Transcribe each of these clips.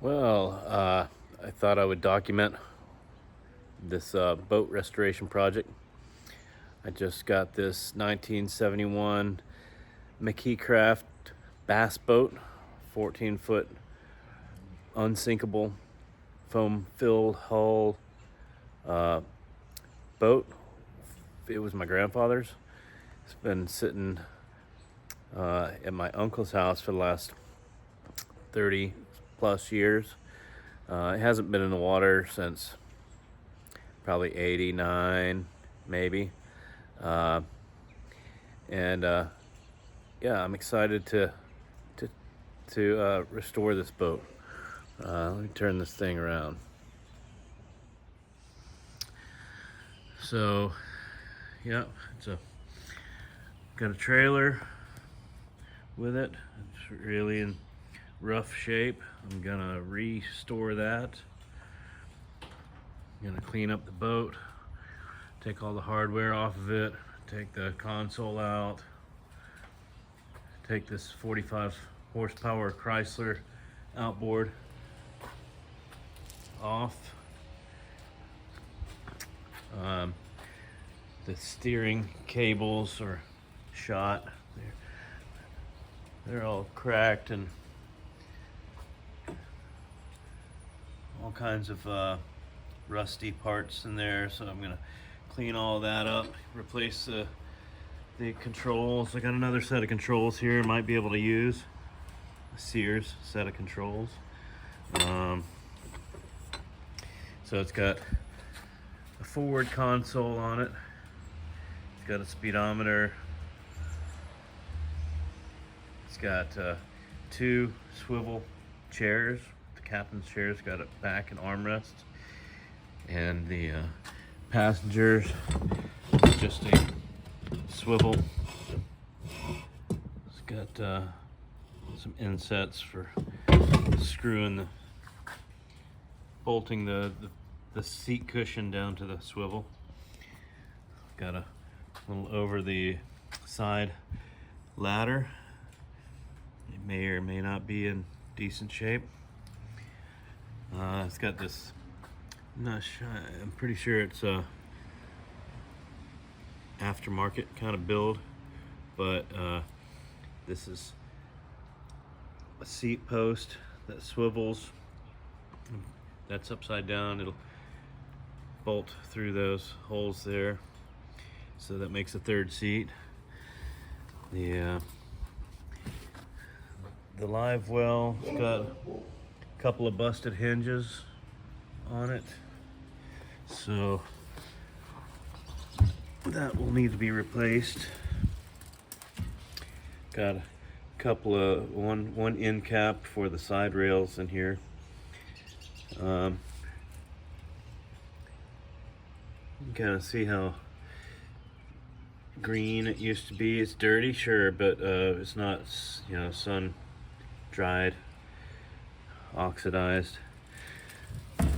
Well, I thought I would document this boat restoration project. I just got this 1971 McKee Craft bass boat, 14-foot unsinkable foam filled hull boat. It was my grandfather's. It's been sitting at my uncle's house for the last 30 plus years. It hasn't been in the water since probably 89 maybe. And yeah, I'm excited to restore this boat. Let me turn this thing around. So yeah, got a trailer with it. It's really in rough shape. I'm gonna restore that. I'm gonna clean up the boat, take all the hardware off of it, take the console out, take this 45 horsepower Chrysler outboard off. The steering cables are shot. They're all cracked and all kinds of rusty parts in there. So I'm gonna clean all that up, replace the controls. I got another set of controls here. Might be able to use a Sears set of controls. So it's got a forward console on it. It's got a speedometer. It's got two swivel chairs. The captain's chair's got a back and armrest, and the passengers just a swivel. It's got some insets for screwing bolting the seat cushion down to the swivel. Got a little over the side ladder. It may or may not be in decent shape. It's got this, I'm pretty sure it's a aftermarket kind of build, but this is a seat post that swivels. That's upside down. It'll bolt through those holes there, so that makes a third seat. The live well, it's got a couple of busted hinges on it, so that will need to be replaced. Got a couple of one end cap for the side rails in here. You kind of see how green it used to be. It's dirty, sure, but it's not, sun dried, oxidized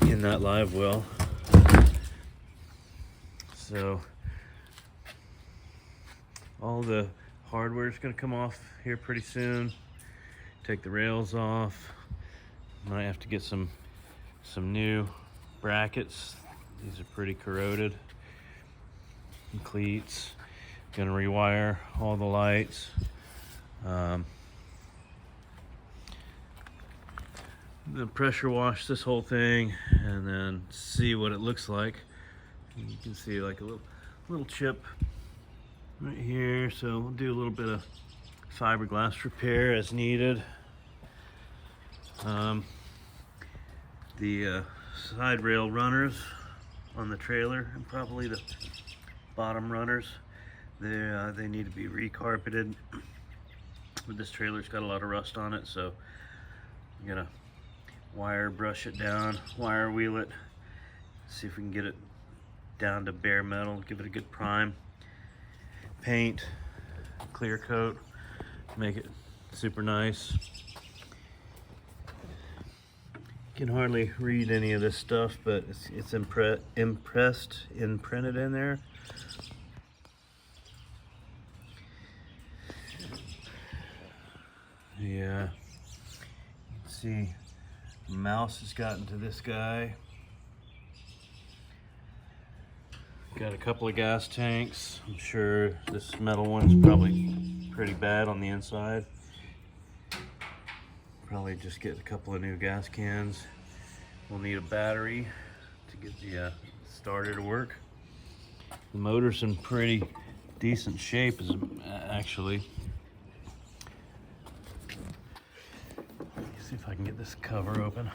in that live well. So all the hardware is going to come off here pretty soon. Take the rails off. Might have to get some new brackets. These are pretty corroded. And cleats. Gonna rewire all the lights. The pressure wash this whole thing and then see what it looks like. You can see like a little chip right here, so we'll do a little bit of fiberglass repair as needed. The side rail runners on the trailer, and probably the bottom runners, they need to be recarpeted. But this trailer's got a lot of rust on it, so I'm gonna wire brush it down, wire wheel it, see if we can get it down to bare metal, give it a good prime, paint, clear coat, make it super nice. Can hardly read any of this stuff, but it's imprinted in there. Yeah, you can see Mouse has gotten to this guy. Got a couple of gas tanks. I'm sure this metal one's probably pretty bad on the inside. Probably just get a couple of new gas cans. We'll need a battery to get the starter to work. The motor's in pretty decent shape, actually. See if I can get this cover open.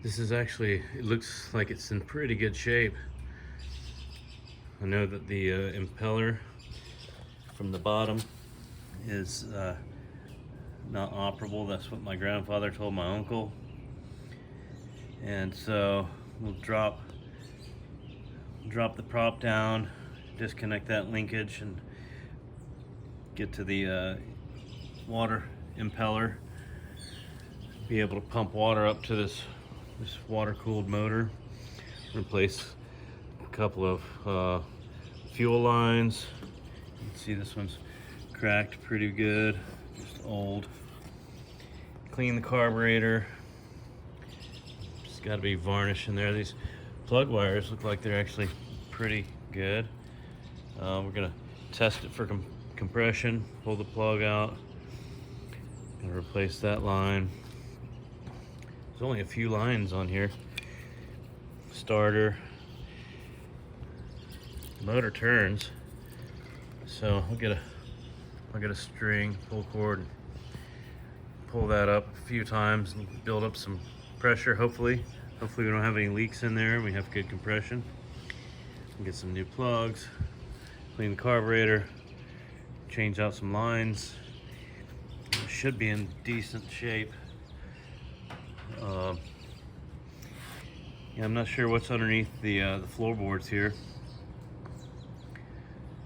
This is actually, it looks like it's in pretty good shape. I know that the impeller from the bottom is not operable. That's what my grandfather told my uncle. And so we'll drop the prop down, disconnect that linkage, and get to the water impeller. Be able to pump water up to this water-cooled motor. Replace a couple of fuel lines. You can see this one's cracked pretty good, just old. Clean the carburetor. Just got to be varnish in there. These plug wires look like they're actually pretty good. We're gonna test it for compression. Pull the plug out. Gonna replace that line. There's only a few lines on here. Starter. The motor turns, so I'll get a string, pull cord, and pull that up a few times and build up some pressure. Hopefully we don't have any leaks in there. We have good compression. We'll get some new plugs, clean the carburetor, change out some lines. It should be in decent shape. Yeah, I'm not sure what's underneath the floorboards here,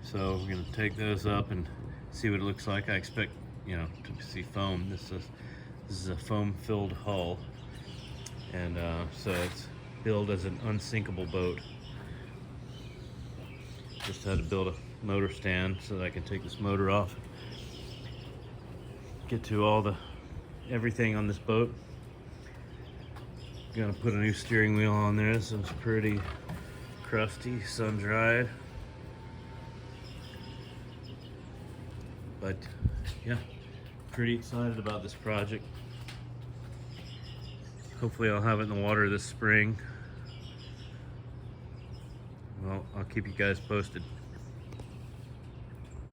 so we're gonna take those up and see what it looks like. I expect, you know, to see foam. This is a foam-filled hull, and so it's billed as an unsinkable boat. Just had to build a motor stand so that I can take this motor off, get to everything on this boat. Gonna put a new steering wheel on there. This one's pretty crusty, sun-dried. But yeah, pretty excited about this project. Hopefully I'll have it in the water this spring. Well, I'll keep you guys posted.